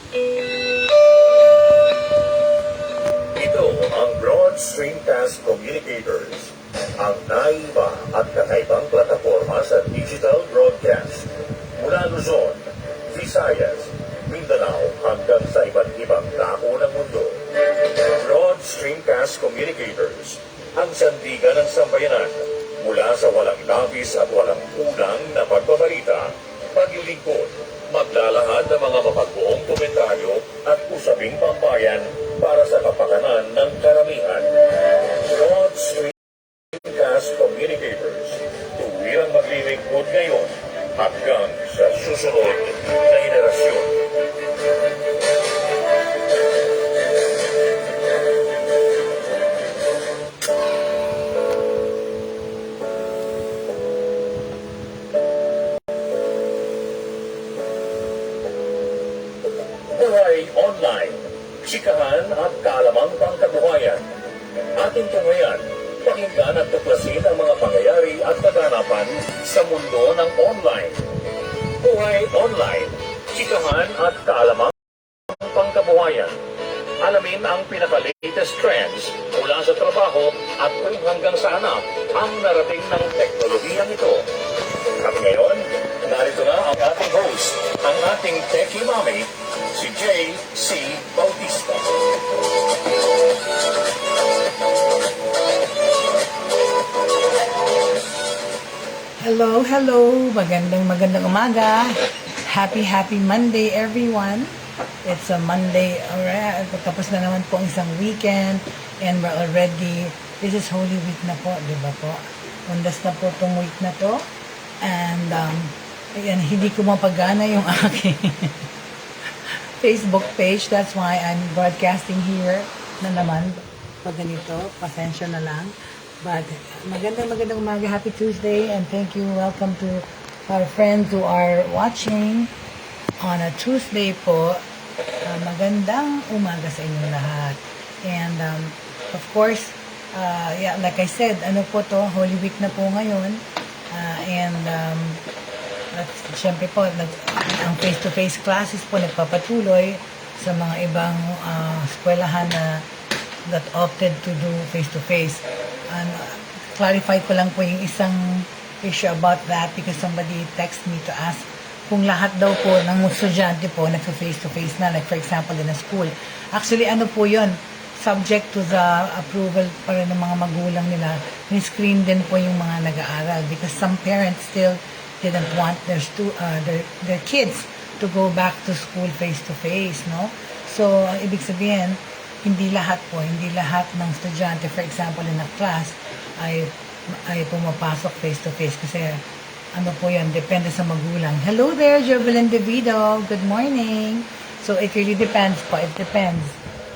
Ito ang Broad Stream Cast Communicators, ang naiba at kakaibang plataforma sa digital broadcast. Mula Luzon, Visayas, Mindanao hanggang sa iba't ibang dako ng mundo. Broad Stream Cast Communicators, ang sandigan ng sambayanan mula sa walang labis at walang unang na pagbabalita, paglilingkod, maglalahad ng mga mapagbuong komentaryo at usaping pambayan para sa kapakanan ng karamihan. Broad Stream Cast Communicators, tuwirang maglilingkod ngayon hanggang sa susunod na henerasyon. Buhay Online, Chikahan at kaalamang pangkabuhayan. Ating tunghayan, pakinggan at tuklasin ang mga pangyayari at kaganapan sa mundo ng online. Buhay Online, Chikahan at kaalamang pangkabuhayan. Alamin ang pinaka-latest trends mula sa trabaho at kung hanggang saan na ang narating ng teknolohiyang ito. Kami ngayon, narito na ang ating host, ang ating Techiemommy, si Jaye C. Bautista. Hello, magandang umaga. Happy Monday, everyone. It's a Monday, alright. Tapos na naman po ang isang weekend and we're already, this is Holy Week na po, di ba po? Undas na po itong week na to. And, ayan, hindi ko mapagana yung aking Facebook page. That's why I'm broadcasting here na naman. Pag ganito, pasensya na lang. But magandang umaga, happy Tuesday, and thank you. Welcome to our friends who are watching on a Tuesday po. Magandang umaga sa inyong lahat. And of course, yeah, like I said, ano po to, Holy Week na po ngayon. At syempre po, ang face-to-face classes po nagpapatuloy sa mga ibang eskwelahan na that opted to do face-to-face. Clarify ko lang po yung isang issue about that because somebody texted me to ask kung lahat daw po ng estudyante po nagsa-face-to-face na, like for example in a school. Actually, ano po yun? Subject to the approval para ng mga magulang nila. Ni-screen din po yung mga nag-aaral because some parents still didn't want their kids to go back to school face-to-face, no? So, ibig sabihin, hindi lahat ng estudyante, for example, in a class, ay pumapasok face-to-face kasi ano po yan, depende sa magulang. Hello there, Jovelyn Devido. Good morning. So, it really depends po. It depends.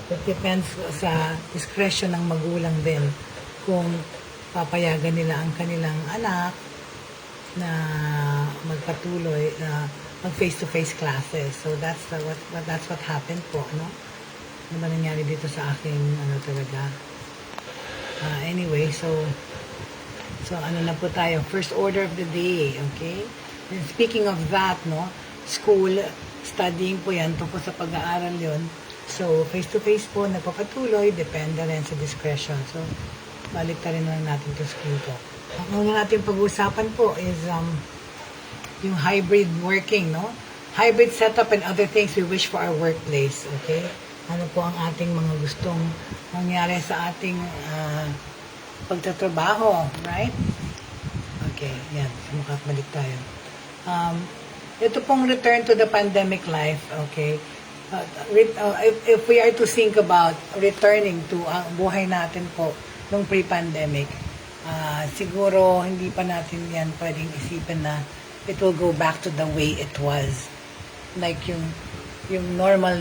It depends sa discretion ng magulang din kung papayagan nila ang kanilang anak na magpatuloy na mag face-to-face classes. So, that's what happened po, no? Ano ba nangyari dito sa aking talaga? Anyway, so ano na po tayo? First order of the day, okay? And speaking of that, no? School, studying po yan, tungkol sa pag-aaral yon. So, face-to-face po, nagpapatuloy, depende rin sa discretion. So, balik ta rin lang natin to school po. Ang una natin pag-uusapan po is yung hybrid working, no? Hybrid setup and other things we wish for our workplace, okay? Ano po ang ating mga gustong mangyari sa ating pagtatrabaho, right? Okay, yan. Makakabalik tayo. Ito pong return to the pandemic life, okay? If we are to think about returning to ang buhay natin po nung pre-pandemic, siguro hindi pa natin yan pwedeng isipin na it will go back to the way it was. Like yung normal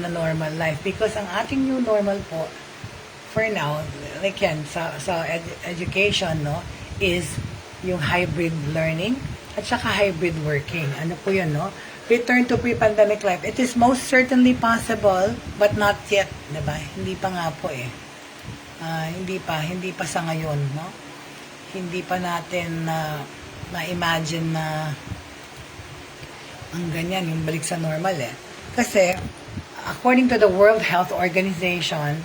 life. Because ang ating new normal po, for now, like yan, sa education, no, is yung hybrid learning at saka hybrid working. Ano po yun, no? Return to pre-pandemic life. It is most certainly possible, but not yet, diba? Hindi pa nga po eh. Hindi pa sa ngayon, no? Hindi pa natin ma-imagine na ang ganyan, yung balik sa normal eh. Kasi, according to the World Health Organization,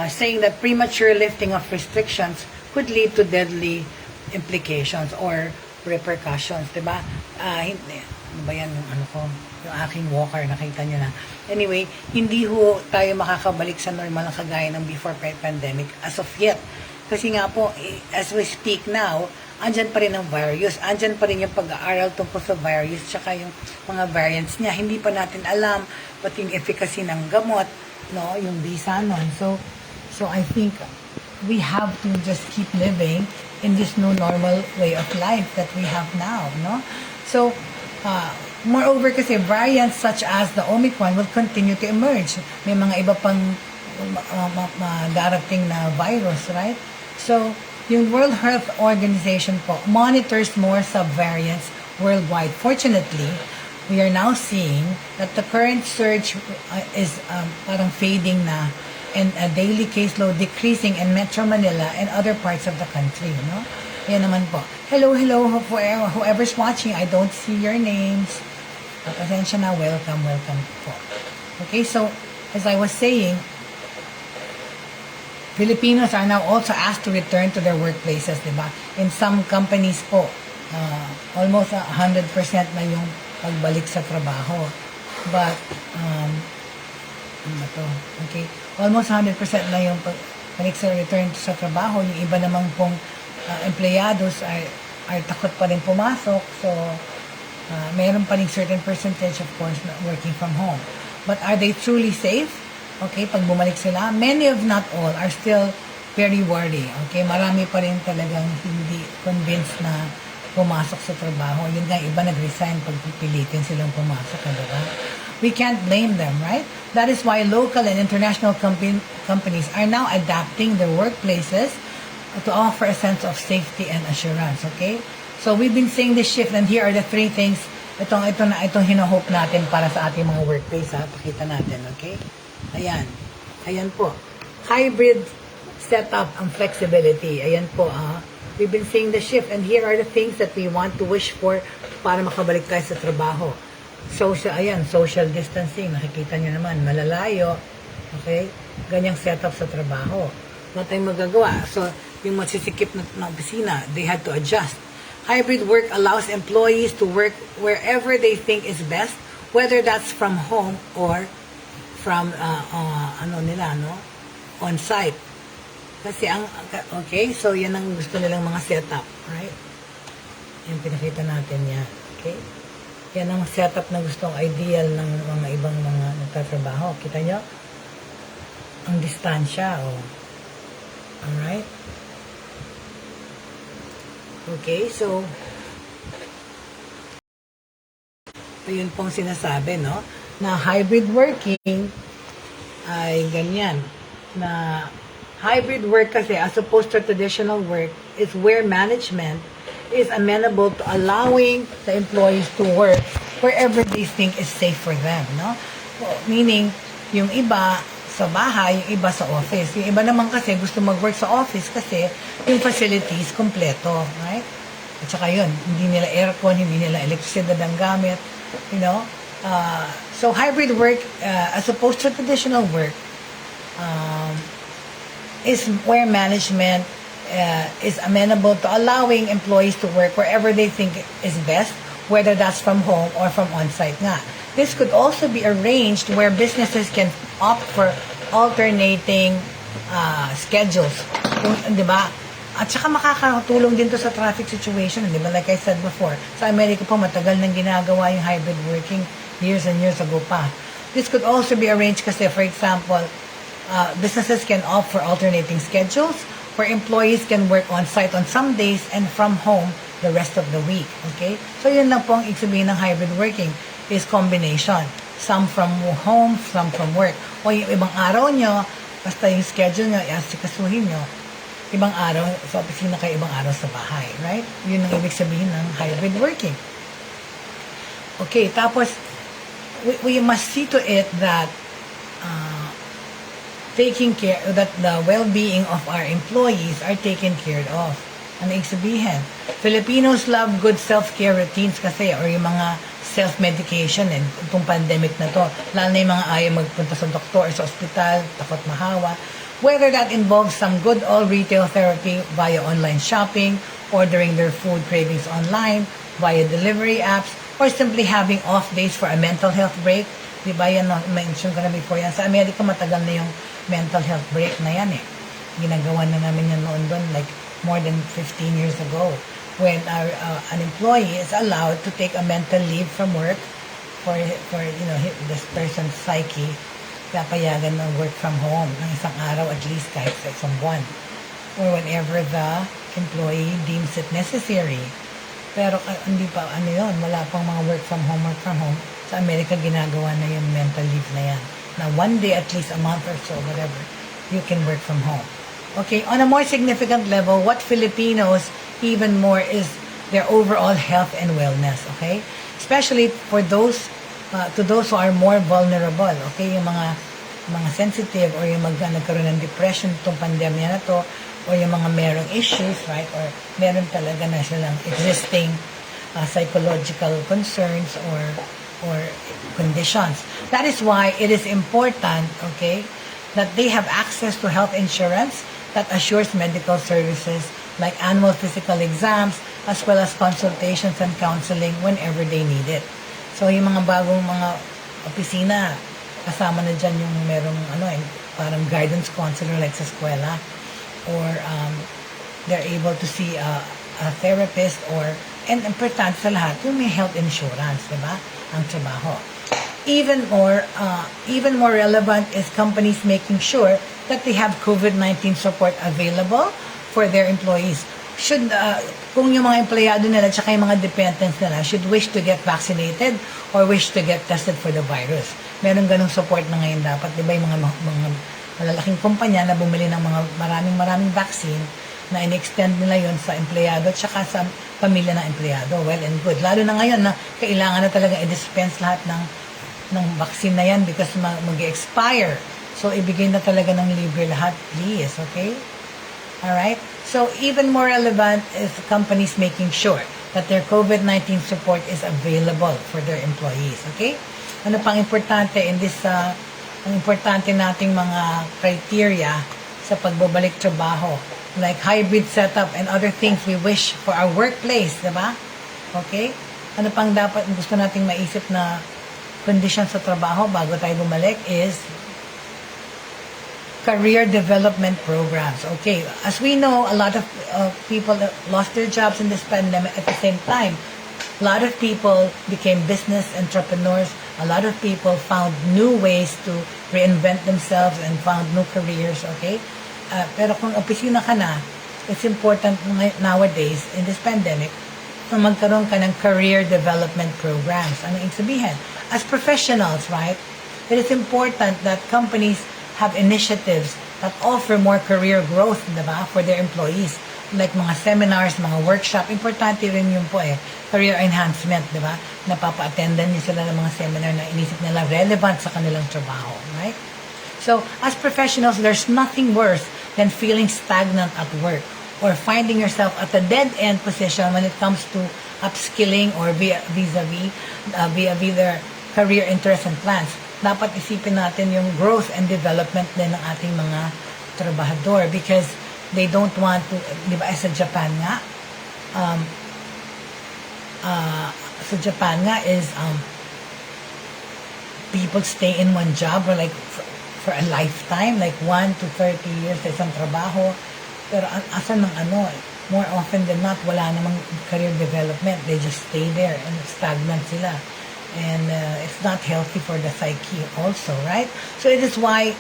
saying that premature lifting of restrictions could lead to deadly implications or repercussions, diba? Hindi, ano ba yan yung ano ko? Yung aking walker, nakita nyo na. Anyway, hindi ho tayo makakabalik sa normal na kagaya ng before pandemic as of yet. Kasi nga po, as we speak now, andyan pa rin ang virus, andyan pa rin yung pag-aaral tungkol sa virus, tsaka yung mga variants niya. Hindi pa natin alam pati yung efficacy ng gamot, no, yung visa nun. So I think we have to just keep living in this new normal way of life that we have now, no? So, moreover kasi variants such as the Omicron will continue to emerge. May mga iba pang darating na virus, right? So, yung World Health Organization po monitors more subvariants worldwide. Fortunately, we are now seeing that the current surge is parang fading na, and a daily caseload decreasing in Metro Manila and other parts of the country, no? Yan naman po. Hello, whoever's watching, I don't see your names. Pasensya na, welcome po. Okay, so, as I was saying, Filipinos are now also asked to return to their workplaces, di ba? In some companies po, almost 100% na yung pagbalik sa trabaho. But, okay, almost 100% na yung pagbalik sa return sa trabaho. Yung iba namang pong empleyados ay takot pa rin pumasok. So, meron pa rin certain percentage, of course, na working from home. But are they truly safe? Okay, pag bumalik sila, many of not all are still very worried. Okay, marami pa rin talagang hindi convinced na pumasok sa trabaho. Yun nga, iba nag-resign pag pipilitin silang pumasok. Diba? We can't blame them, right? That is why local and international companies are now adapting their workplaces to offer a sense of safety and assurance. Okay? So we've been seeing this shift, and here are the 3 things itong hinahope natin para sa ating mga workplace. Pakita natin, okay? Ayan po. Hybrid setup and flexibility. Ayan po, we've been seeing the shift, and here are the things that we want to wish for para makabalik tayo sa trabaho. Social distancing. Nakikita nyo naman, malalayo. Okay? Ganyang setup sa trabaho. Wala tayong magagawa. So, yung masisikip na opisina, they had to adjust. Hybrid work allows employees to work wherever they think is best, whether that's from home or from on site. Kasi okay, so yan ang gusto nilang mga setup, right? Yung pinakita natin yan, okay? Yan ang setup na gustong ideal ng mga ibang mga nagtatrabaho. Kita nyo? Ang distansya, alright? Okay, so yun pong sinasabi, no? Na hybrid working ay ganyan. Na hybrid work kasi, as opposed to traditional work, is where management is amenable to allowing the employees to work wherever they think is safe for them, no? Meaning, yung iba sa bahay, yung iba sa office. Yung iba naman kasi gusto mag-work sa office kasi yung facilities kompleto, right? At saka yun, hindi nila aircon, hindi nila electricity ang gamit, you know? So hybrid work, as opposed to traditional work, is where management is amenable to allowing employees to work wherever they think is best, whether that's from home or from on-site nga. This could also be arranged where businesses can opt for alternating schedules. Di ba? At saka makakatulong din to sa traffic situation. Di ba? Like I said before, sa Amerika po matagal nang ginagawa yung hybrid working years and years ago pa. This could also be arranged kasi, for example, businesses can opt for alternating schedules where employees can work on-site on some days and from home the rest of the week. Okay? So yun lang po ang ibig sabihin ng hybrid working is combination. Some from home, some from work. O yung ibang araw nyo, basta yung schedule nyo, asikasuhin nyo, ibang araw sa opisina kayo, ibang araw sa bahay. Right? Yun ang ibig sabihin ng hybrid working. Okay, tapos, we must see to it that taking care, that the well-being of our employees are taken care of. Ano ibig sabihin? Filipinos love good self-care routines kasi, or yung mga self-medication itong pandemic na to. Lalo na yung mga ayaw magpunta sa doktor, sa ospital, takot mahawa. Whether that involves some good old retail therapy via online shopping, ordering their food cravings online, via delivery apps, or simply having off days for a mental health break. Di ba yan, mention ko na before yan. Sa Amerika, matagal na yung mental health break na yan eh. Ginagawa na namin yan noon doon, like more than 15 years ago, when an employee is allowed to take a mental leave from work for this person's psyche, papayagan ng work from home ng isang araw at least kahit sa isang buwan, or whenever the employee deems it necessary. Pero hindi pa, wala pang mga work from home. Sa Amerika, ginagawa na yung mental leave na yan. Na one day, at least a month or so, whatever, you can work from home. Okay, on a more significant level, what Filipinos even more is their overall health and wellness, okay? Especially for those, to those who are more vulnerable, okay? Yung mga sensitive or yung nagkaroon ng depression itong pandemya na to, or yung mga merong issues, right? Or meron talaga na silang existing psychological concerns or conditions. That is why it is important, okay, that they have access to health insurance that assures medical services like annual physical exams, as well as consultations and counseling whenever they need it. So, yung mga bagong mga opisina, kasama na dyan yung merong parang guidance counselor like sa eskwela, or they're able to see a therapist, and importante sa lahat, yung may health insurance, diba? Ang trabaho. Even more relevant is companies making sure that they have COVID-19 support available for their employees. Kung yung mga empleyado nila at yung mga dependents nila should wish to get vaccinated or wish to get tested for the virus. Meron ganung support na ngayon dapat. Diba yung mga malalaking kumpanya na bumili ng mga maraming vaccine na in-extend nila yon sa empleyado at saka sa pamilya ng empleyado. Well and good. Lalo na ngayon na kailangan na talaga i-dispense lahat ng vaccine na yan because mag-expire. So, ibigay na talaga ng libre lahat, please, okay? Alright? So, even more relevant is companies making sure that their COVID-19 support is available for their employees, okay? Ano pang importante in this, ang importante nating mga criteria sa pagbabalik trabaho, like hybrid setup and other things we wish for our workplace, diba? Okay? Ano pang dapat gusto nating maisip na condition sa trabaho bago tayo bumalik is career development programs. Okay, as we know, a lot of people lost their jobs in this pandemic. At the same time, a lot of people became business entrepreneurs. A lot of people found new ways to reinvent themselves and found new careers, okay? Pero kung opisina ka na, it's important nowadays in this pandemic na magkaroon ka ng career development programs. Ano yung sabihin? As professionals, right, it is important that companies have initiatives that offer more career growth, diba, for their employees. Like mga seminars, mga workshop, importante rin yun po career enhancement, diba? Napapa-attendan niyo sila ng mga seminar na inisip nila relevant sa kanilang trabaho, right? So, as professionals, there's nothing worse than feeling stagnant at work or finding yourself at a dead-end position when it comes to upskilling or vis-a-vis their career interests and plans. Dapat isipin natin yung growth and development din ng ating mga trabahador because they don't want to, di ba, sa Japan nga, is people stay in one job or like for a lifetime, like 1 to 30 years sa isang trabaho. Pero asan ng more often than not, wala namang career development. They just stay there and stagnant sila. And it's not healthy for the psyche also, right? So it is why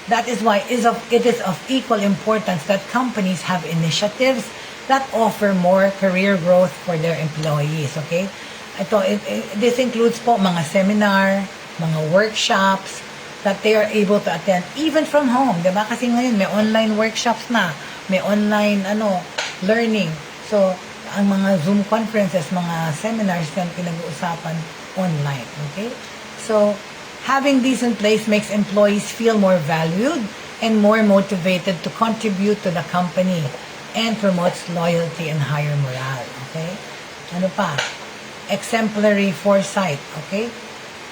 it is of equal importance that companies have initiatives that offer more career growth for their employees, okay? This includes po mga seminar, mga workshops that they are able to attend even from home, diba? Kasi ngayon may online workshops na, may online learning. So, ang mga Zoom conferences, mga seminars yan pinag-uusapan online, okay? So, having these in place makes employees feel more valued and more motivated to contribute to the company and promotes loyalty and higher morale, okay? Ano pa? exemplary foresight, okay?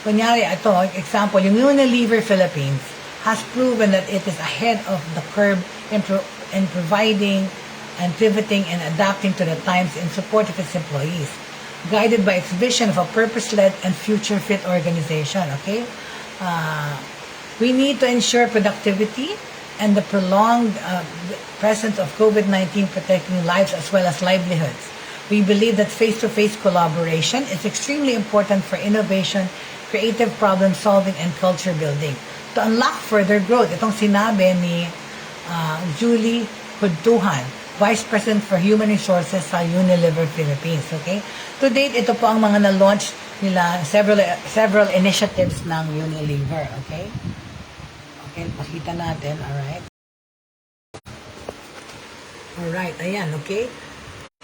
Kunyari, ito, example, yung Unilever Philippines has proven that it is ahead of the curve in providing and pivoting and adapting to the times in support of its employees, guided by its vision of a purpose-led and future-fit organization, okay? We need to ensure productivity and the prolonged presence of COVID-19 protecting lives as well as livelihoods. We believe that face-to-face collaboration is extremely important for innovation, creative problem solving, and culture building. To unlock further growth, itong sinabi ni Julie Hudtuhan, Vice President for Human Resources sa Unilever Philippines. Okay? To date, ito po ang mga na-launch nila, several initiatives ng Unilever. Okay? Okay, pakita natin. Alright, ayan, okay?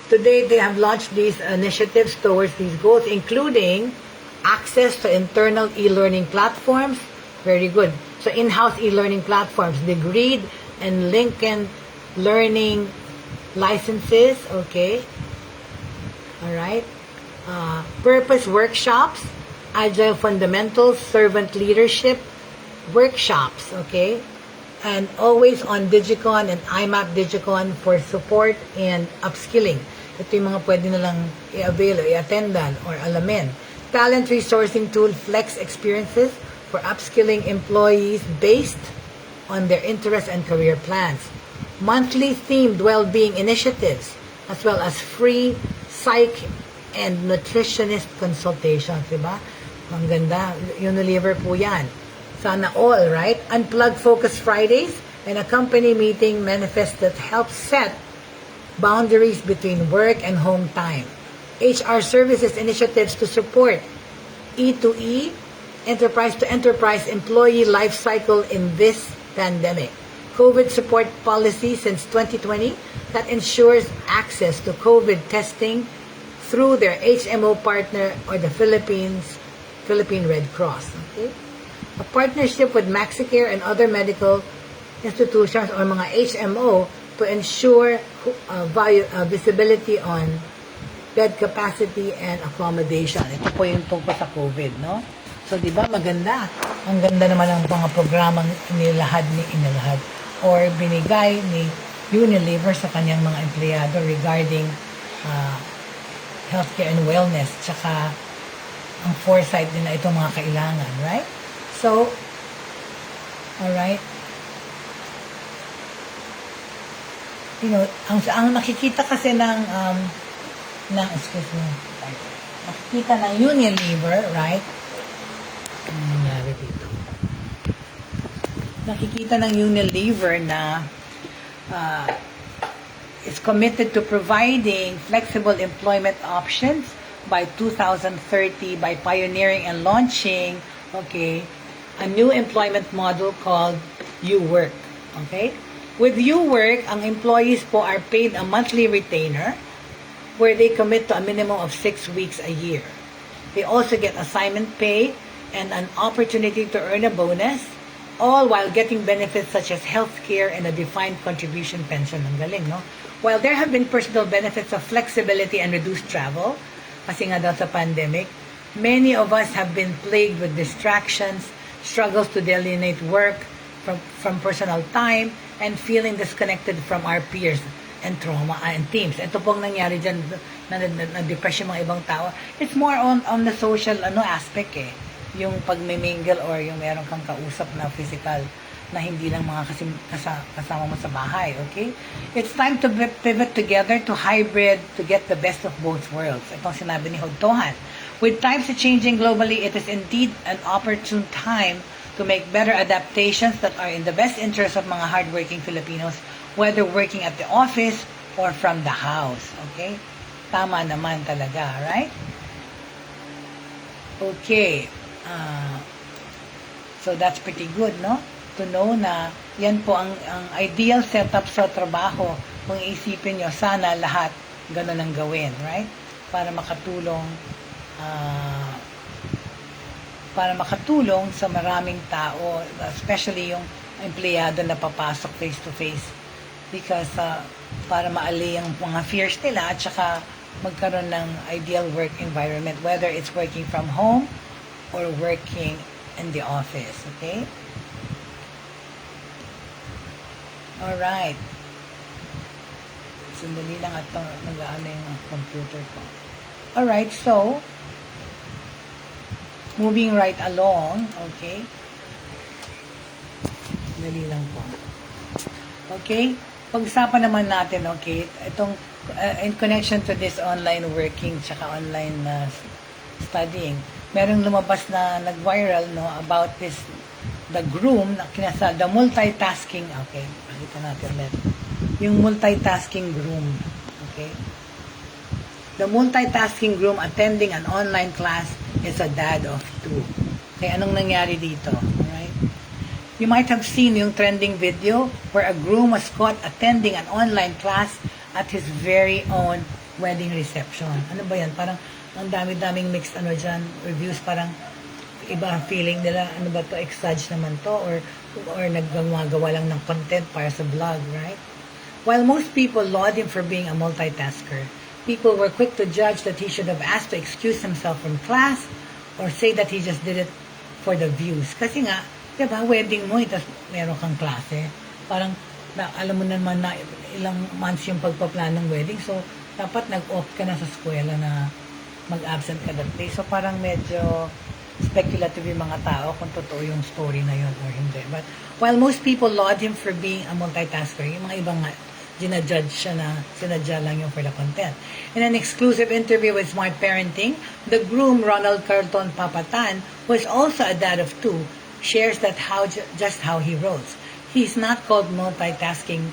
Today, they have launched these initiatives towards these goals, including access to internal e-learning platforms. Very good. So, in-house e-learning platforms, Degreed and Lincoln learning licenses, okay? Alright. Purpose workshops, agile fundamentals, servant leadership workshops, okay? And always on Digicon and IMAP Digicon for support and upskilling. Ito yung mga pwede nalang i-avail o i-attendan or alamin. Talent resourcing tool, Flex Experiences for upskilling employees based on their interests and career plans. Monthly themed well-being initiatives, as well as free psych and nutritionist consultations, diba? Ang ganda, Unilever po yan. Sana all, right? Unplug Focus Fridays and a company meeting manifest that helps set boundaries between work and home time. HR services initiatives to support E2E, enterprise-to-enterprise employee life cycle in this pandemic. COVID support policy since 2020 that ensures access to COVID testing through their HMO partner or the Philippine Red Cross. Okay? A partnership with MaxiCare and other medical institutions or mga HMO to ensure visibility on bed capacity and accommodation. Ito po yung tungkol sa COVID, no? So, di ba, maganda. Ang ganda naman ng mga programang inilahad or binigay ni Unilever sa kanyang mga empleyado regarding healthcare and wellness, tsaka ang foresight din na itong mga kailangan, right? So, alright. You know, ang nakikita kasi excuse me, nakikita ng Unilever, right? Ano nangyari dito? Nakikita ng Unilever na is committed to providing flexible employment options by 2030 by pioneering and launching, okay, a new employment model called U-Work. Okay? With U-Work, ang employees po are paid a monthly retainer where they commit to a minimum of 6 weeks a year. They also get assignment pay and an opportunity to earn a bonus, all while getting benefits such as healthcare and a defined contribution pension. Ang galing, no? While there have been personal benefits of flexibility and reduced travel, kasi nga daw sa pandemic, many of us have been plagued with distractions, struggles to delineate work from personal time, and feeling disconnected from our peers and trauma and teams. Ito pong nangyari dyan, na-depress yung mga ibang tao. It's more on the social aspect eh. Yung pagmimingle or yung meron kang kausap na physical na hindi lang mga kasama mo sa bahay, okay? It's time to pivot together to hybrid to get the best of both worlds. Itong sinabi ni Hudtuhan. With times changing globally, it is indeed an opportune time to make better adaptations that are in the best interest of mga hardworking Filipinos, whether working at the office or from the house, okay? Tama naman talaga, right? Okay. So that's pretty good, no? To know na yan po ang ideal setup sa trabaho. Kung iisipin nyo, sana lahat ganun ang gawin, right? Para makatulong sa maraming tao, especially yung empleyado na papasok face to face, because para maali ang mga fears nila at saka magkaroon ng ideal work environment, whether it's working from home or working in the office. Okay? Alright. Sandali lang at mag-ano yung computer ko. Alright, so, moving right along, okay? Dali lang po. Okay? Pag-usapan naman natin, okay, itong in connection to this online working tsaka online studying, merong lumabas na nag-viral, no, about this, the groom, the multitasking, okay, pakita natin ulit. Yung multitasking groom, okay? The multitasking groom attending an online class is a dad of two. Okay, anong nangyari dito? Alright? You might have seen yung trending video where a groom was caught attending an online class at his very own wedding reception. Ano ba yan? Parang ang dami-daming mixed dyan, reviews, parang iba ang feeling nila, ano ba to, exage naman to, or naggagawa lang ng content para sa vlog, right? While most people laud him for being a multitasker, people were quick to judge that he should have asked to excuse himself from class or say that he just did it for the views. Kasi nga, diba, wedding mo, tapos meron kang klase. Parang, alam mo naman na ilang months yung pagpaplano ng wedding, so dapat nag-off ka na sa eskwela na mag-absent ka that day. So parang medyo speculative yung mga tao kung totoo yung story na yun or hindi. But while most people laud him for being a multitasker, yung mga ibang ginajudge siya na sinadya lang yung for the content. In an exclusive interview with Smart Parenting, the groom, Ronald Carlton Papatan, who is also a dad of two, shares that just how he rolls. He's not called multitasking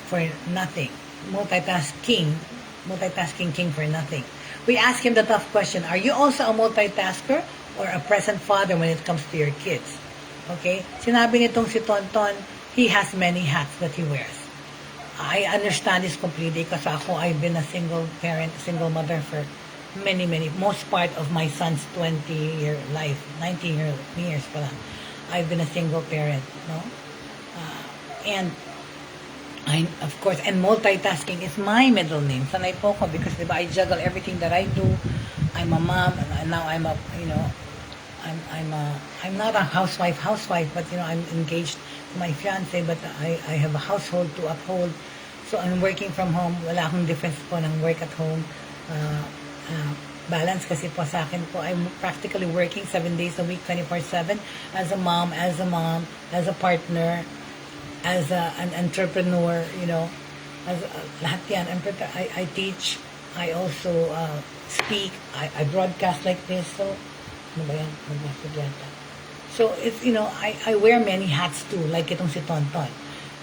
for nothing. Multitasking king for nothing. We ask him the tough question, are you also a multitasker or a present father when it comes to your kids? Okay? Sinabi nitong si Tonton, he has many hats that he wears. I understand this completely because ako, I've been a single parent, single mother for many, most part of my son's 20-year life, 19 years pa lang. I've been a single parent, no? And of course, and multitasking is my middle name. Sanay po ko because diba, I juggle everything that I do. I'm a mom, and now I'm a, I'm not a housewife, but I'm engaged to my fiance, but I have a household to uphold. So I'm working from home. Wala akong difference po ng work at home. Balance kasi po sa akin po, I'm practically working 7 days a week, 24/7, as a mom, as a partner, as an entrepreneur, as lahat yan. I teach, I also speak, I broadcast like this, so ano ba yan? So it's, I wear many hats too, like itong si Tonton.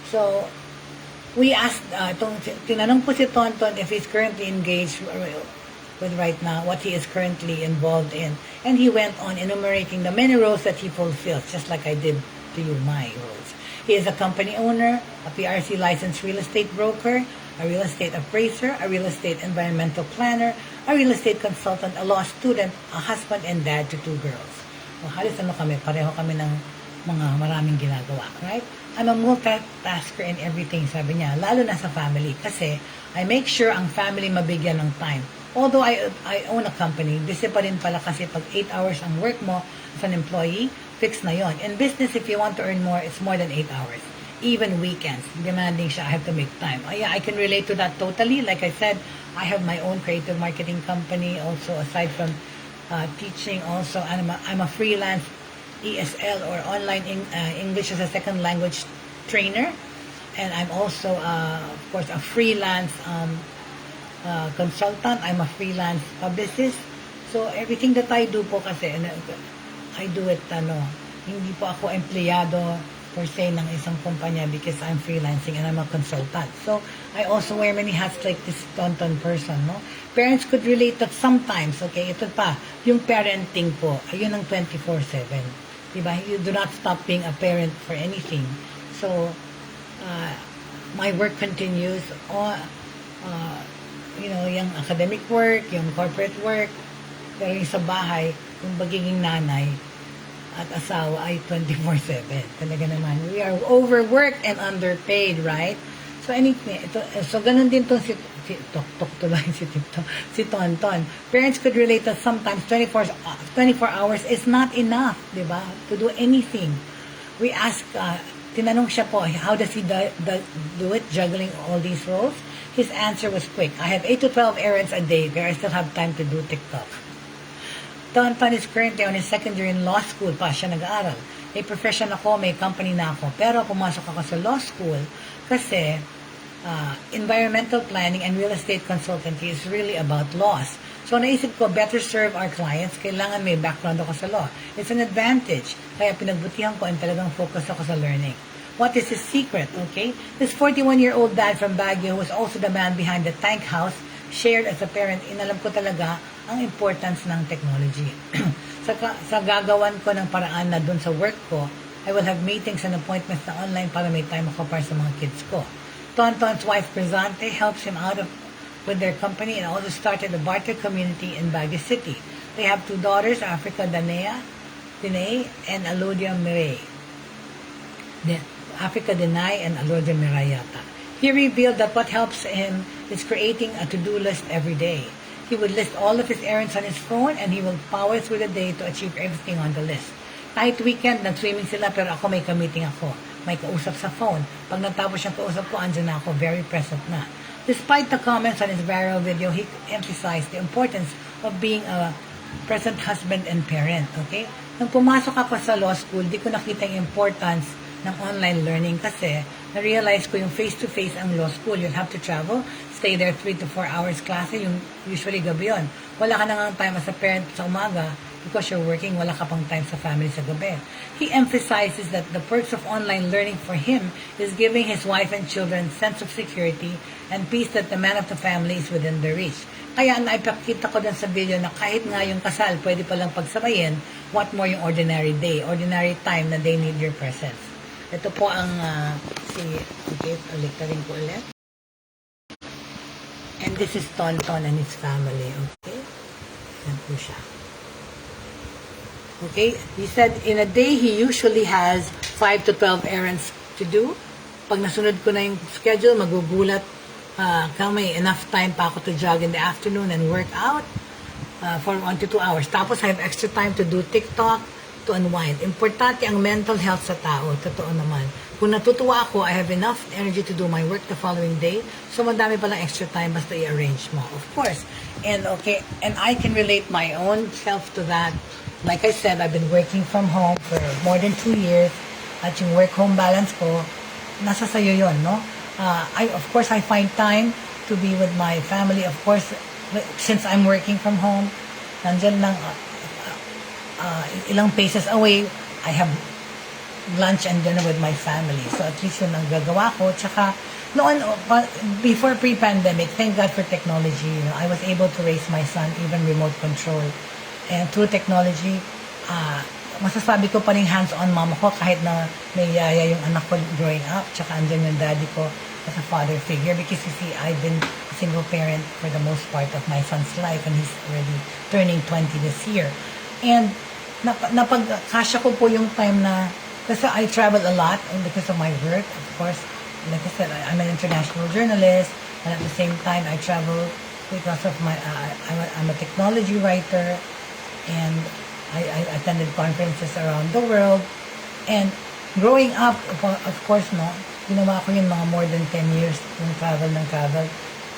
So we asked, tinanong po si Tonton if he's currently engaged with right now, what he is currently involved in. And he went on enumerating the many roles that he fulfills, just like I did to you, my roles. He is a company owner, a PRC licensed real estate broker, a real estate appraiser, a real estate environmental planner, a real estate consultant, a law student, a husband and dad to 2 girls. So, halos kami, pareho kami ng mga maraming ginagawa, right? I'm a multitasker in everything, sabi niya, lalo na sa family, kasi I make sure ang family mabigyan ng time. Although I own a company, busy pa rin pala kasi pag 8 hours ang work mo as an employee, fix na yon. In business, if you want to earn more, it's more than 8 hours. Even weekends, demanding siya, I have to make time. Yeah, I can relate to that totally. Like I said, I have my own creative marketing company. Also, aside from teaching, also I'm a freelance ESL or online English as a second language trainer, and I'm also, of course, a freelance consultant. I'm a freelance publicist. So everything that I do po kasi, I do it, hindi po ako empleyado per se ng isang kumpanya because I'm freelancing and I'm a consultant. So, I also wear many hats like this Tonton person, no? Parents could relate that sometimes, okay? Ito pa, yung parenting po, ayun ang 24/7. Diba? You do not stop being a parent for anything. So, my work continues, yung academic work, yung corporate work, pero yung sa bahay, yung magiging nanay at asawa ay 24/7. Talaga naman. We are overworked and underpaid, right? So anything, so ganun din tong si Tonton. Parents could relate that sometimes 24 hours is not enough, di ba? To do anything. We ask, tinanong siya po, how does he do it, juggling all these roles? His answer was quick. I have 8 to 12 errands a day where I still have time to do TikTok. Tonton is currently on his second year in law school pa siya nag-aaral. May profession ako, may company na ako. Pero pumasok ako sa law school kasi environmental planning and real estate consultancy is really about laws. So naisip ko, better serve our clients, kailangan may background ako sa law. It's an advantage. Kaya pinagbutihan ko and talagang focus ako sa learning. What is his secret, okay? This 41-year-old dad from Baguio, who was also the man behind the tank house, shared as a parent, inalam ko talaga ang importance ng technology. sa gagawan ko ng paraan na dun sa work ko, I will have meetings and appointments na online para may time ako para sa mga kids ko. Tonton's wife, Presante, helps him out with their company and also started a barter community in Baguio City. They have 2 daughters, Africa Danae, and Alodia Mireille. Africa Denai and Alodia Mirayata. He revealed that what helps him is creating a to-do list every day. He would list all of his errands on his phone and he will power through the day to achieve everything on the list. Kahit weekend, nag-swimming sila pero ako may ka-meeting ako. May kausap sa phone. Pag natapos yung kausap ko, andyan na ako, very present na. Despite the comments on his viral video, he emphasized the importance of being a present husband and parent, okay? Nung pumasok ako sa law school, di ko nakita yung importance ng online learning kasi na-realize ko yung face-to-face ang law school. You'll have to travel, stay there 3 to 4 hours klase, yung usually gabi yun. Wala ka na nga time as a parent sa umaga because you're working, wala ka pang time sa family sa gabi. He emphasizes that the perks of online learning for him is giving his wife and children sense of security and peace that the man of the family is within their reach. Kaya naipakita ko dun sa video na kahit nga yung kasal, pwede palang pagsabayin, what more yung ordinary day, ordinary time na they need your presence. Ito po ang okay, ulit ko ulit. And this is Tonton and his family, okay? Yan po siya. Okay, he said in a day he usually has 5 to 12 errands to do. Pag nasunod ko na yung schedule, magugulat may enough time pa ako to jog in the afternoon and work out for 1 to 2 hours. Tapos I have extra time to do TikTok, to unwind. Importante ang mental health sa tao, totoo naman. Kung natutuwa ako, I have enough energy to do my work the following day. So madami palang extra time basta i-arrange mo. Of course. And okay, and I can relate my own self to that. Like I said, I've been working from home for more than 2 years. At yung work-home balance ko, nasa sayo yun, no? Of course, I find time to be with my family. Of course, since I'm working from home, nandyan lang ilang paces away, I have lunch and dinner with my family. So at least yun ang gagawa ko. Tsaka, noon, before pre-pandemic, thank God for technology. You know, I was able to raise my son, even remote control. And through technology, masasabi ko pa rin hands-on mama ko kahit na may yaya yung anak ko growing up. Tsaka andyan yung daddy ko as a father figure. Because you see, I've been a single parent for the most part of my son's life and he's already turning 20 this year. And napagkasya ko po yung time na kasi I travel a lot and because of my work, of course, like I said, I'm an international journalist and at the same time I travel because of my, I'm a technology writer and I attended conferences around the world and growing up, of course, no, ginawa ko yun mga more than 10 years yung travel ng travel.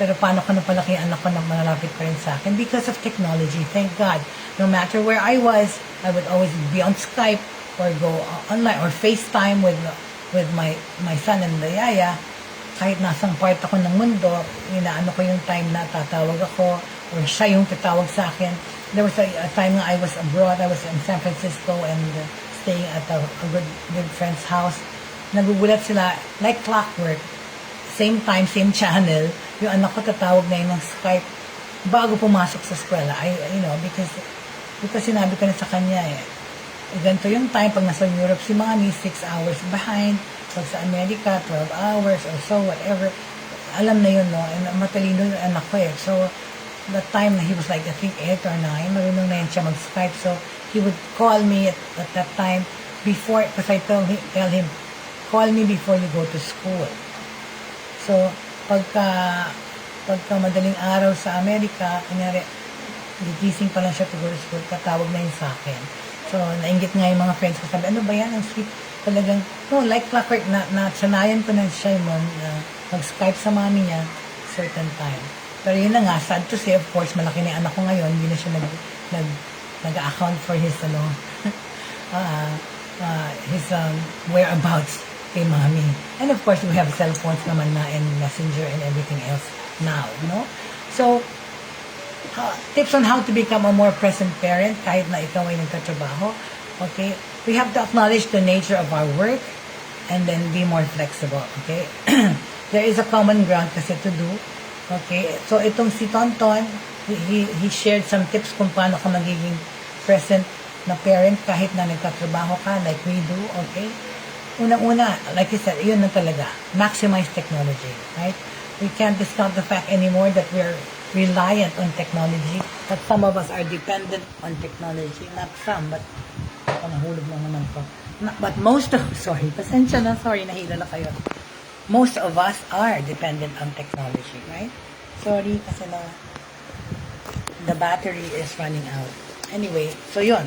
Pero paano ko napalaki ang anak ko na malalapit pa rin sa akin? Because of technology, thank God. No matter where I was, I would always be on Skype or go online or FaceTime with my son and the yaya. Kahit nasang part ako ng mundo, inaano ko yung time na tatawag ako or siya yung tatawag sa akin. There was a time na I was abroad. I was in San Francisco and staying at a good friend's house. Nagugulat sila, like clockwork. Same time, same channel. Yung anak ko tatawag na yun ng Skype bago pumasok sa eskwela. Because sinabi ko na sa kanya ganito yung time pag nasa Europe si mommy, 6 hours behind. Pag sa America, 12 hours or so, whatever. Alam na yun, no? And matalino yung anak ko So, that time na he was like, I think 8 or 9, marunong na yun siya mag-Skype. So, he would call me at that time before, because I tell him, call me before you go to school. So, So, pagka madaling araw sa Amerika, kunyari, gigising pa lang siya siguro school, tatawag na yun sa akin. So, nainggit nga yung mga friends ko, sabi, ano ba yan? Ang sweet. Talagang, no, like clockwork, sanayan ko na siya yun, mag-Skype sa mami niya, certain time. Pero yun na nga, sad to say, of course, malaki na yung anak ko ngayon, hindi na siya nag-account for his, his whereabouts kay mami. And of course, we have cell phones naman na and messenger and everything else now, no? So, tips on how to become a more present parent kahit na ikaw ay nagtatrabaho. Okay? We have to acknowledge the nature of our work and then be more flexible. Okay? There is a common ground kasi to do. Okay? So, itong si Tonton, he shared some tips kung paano ka magiging present na parent kahit na nagtatrabaho ka like we do. Okay? Unang-una, like I said, yun na talaga. Maximize technology. Right? We can't discount the fact anymore that we're reliant on technology, that some of us are dependent on technology. Not some, but nahulog lang naman ko. But most of, pasensya na, nahila na kayo. Most of us are dependent on technology, right? Sorry, kasi the battery is running out. Anyway, so yun.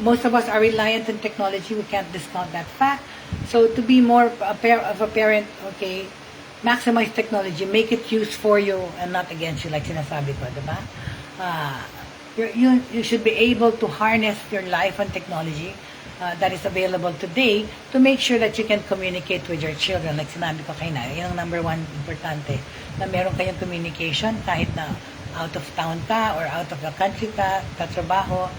Most of us are reliant on technology. We can't discount that fact. So to be more of a parent, okay, maximize technology, make it used for you and not against you, like sinasabi ko, diba? You should be able to harness your life on technology that is available today to make sure that you can communicate with your children. Like sinabi ko kayo na, yun ang number one importante, na meron kayong communication kahit na out of town ka or out of the country ka, katrabaho.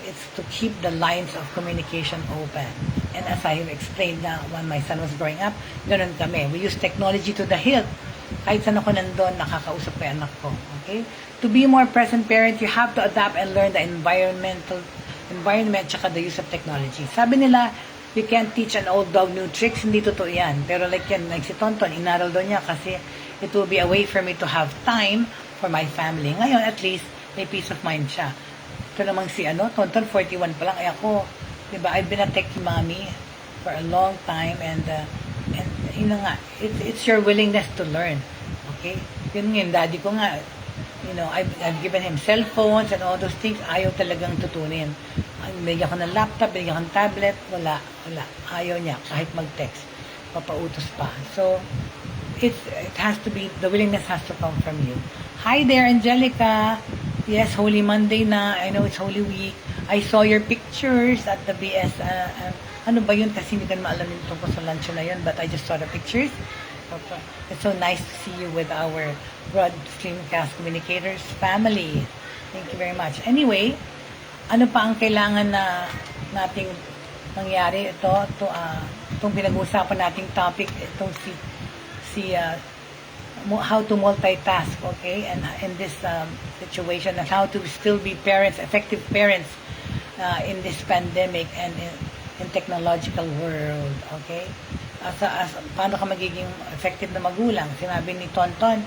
It's to keep the lines of communication open. And as I have explained na when my son was growing up, ganun kami. We use technology to the hilt. Kahit saan ako nandun, nakakausap ko yung anak ko. Okay? To be more present parent, you have to adapt and learn the environment tsaka the use of technology. Sabi nila, you can't teach an old dog new tricks. Hindi totoo yan. Pero like si Tonton, inaral doon niya kasi it will be a way for me to have time for my family. Ngayon, at least, may peace of mind siya. Ito namang si Tonton, 41 pa lang. Ay ako, diba, I've been a Techiemommy for a long time and yun nga, it's your willingness to learn. Okay? Yun nga, daddy ko nga, I've given him cell phones and all those things. Ayaw talagang tutunin. Bigyan ko ng laptop, bigyan ko ng tablet, wala. Ayaw niya, kahit mag-text. Papautos pa. So, it has to be, the willingness has to come from you. Hi there, Angelica. Yes, Holy Monday na. I know it's Holy Week. I saw your pictures at the BS. Ano ba yun? Kasi hindi ko na maalam yung tungkol sa lunch na yun. But I just saw the pictures. It's so nice to see you with our Broad Stream Cast Communicators family. Thank you very much. Anyway, ano pa ang kailangan na nating mangyari? Itong pinag-uusapan nating topic, itong how to multitask, okay, and in this situation, and how to still be parents, effective parents in this pandemic and in technological world, okay. Paano ka magiging effective na magulang? Sinabi ni Tonton,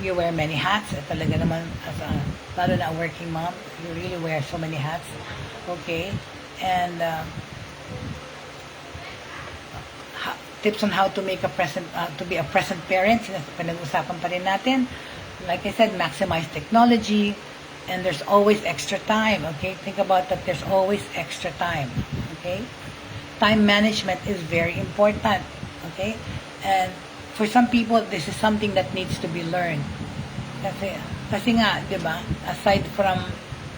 you wear many hats. Talaga naman, lalo na a working mom, you really wear so many hats, okay, and tips on how to make to be a present parent. Pinag-usapan pa rin natin. Like I said, maximize technology, and there's always extra time. Okay, think about that. There's always extra time. Okay, time management is very important. Okay, and for some people, this is something that needs to be learned. Kasi nga, di ba? Aside from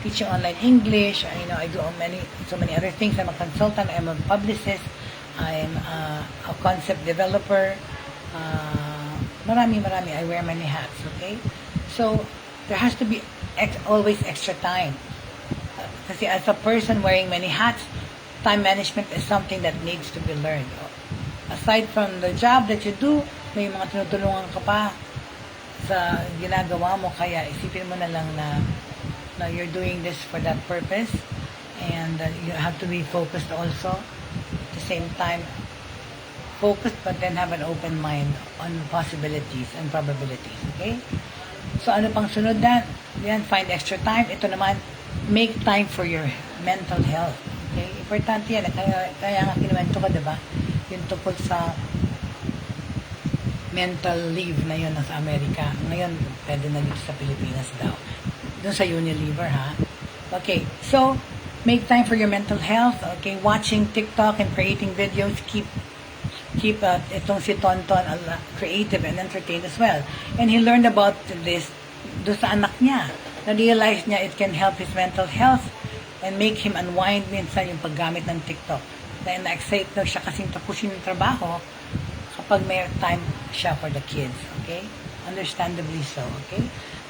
teaching online English, I do so many other things. I'm a consultant. I'm a publicist. I'm a concept developer. Marami. I wear many hats, okay? So, there has to be always extra time. Kasi as a person wearing many hats, time management is something that needs to be learned. Aside from the job that you do, may mga tinutulungan ka pa sa ginagawa mo. Kaya isipin mo na lang na you're doing this for that purpose. And you have to be focused also. At the same time, focused but then have an open mind on possibilities and probabilities. Okay? So ano pang sunod na? Yan, find extra time. Ito naman, make time for your mental health. Okay? Importante yan. Kaya nga kinuwento ko, diba? Yung tungkol sa mental leave na yun sa Amerika. Ngayon, pwede na dito sa Pilipinas daw. Doon sa Unilever, ha? Okay, so, make time for your mental health. Okay, watching TikTok and creating videos. Keep itong si Tonton creative and entertained as well. And he learned about this doon sa anak niya. Na-realize niya it can help his mental health and make him unwind minsan yung paggamit ng TikTok. Na-excite daw siya kasing tapusin yung trabaho kapag may time siya for the kids. Okay? Understandably so. Okay?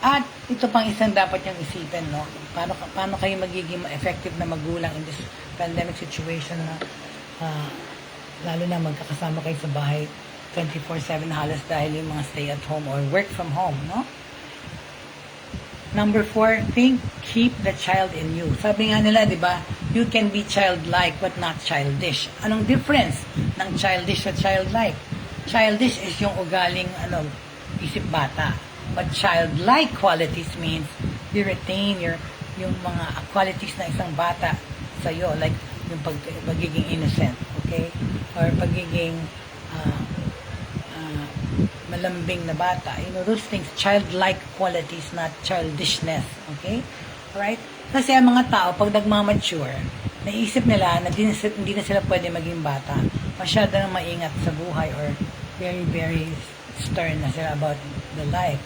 At ito pang isang dapat niyang isipin, no? Paano kayo magiging effective na magulang in this pandemic situation na lalo na magkakasama kayo sa bahay 24/7 halos dahil yung mga stay at home or work from home, no? Number 4, keep the child in you. Sabi nga nila, di ba, you can be childlike but not childish. Anong difference ng childish at childlike? Childish is yung ugaling isip bata. But childlike qualities means you retain yung mga qualities na isang bata sa'yo, like yung pagiging innocent, okay? Or pagiging malambing na bata. You know, those things, childlike qualities, not childishness, okay? Alright? Kasi ang mga tao, pag nagmamature, naisip nila na hindi na sila pwede maging bata. Masyado nang maingat sa buhay or very, very stern na sila about the life.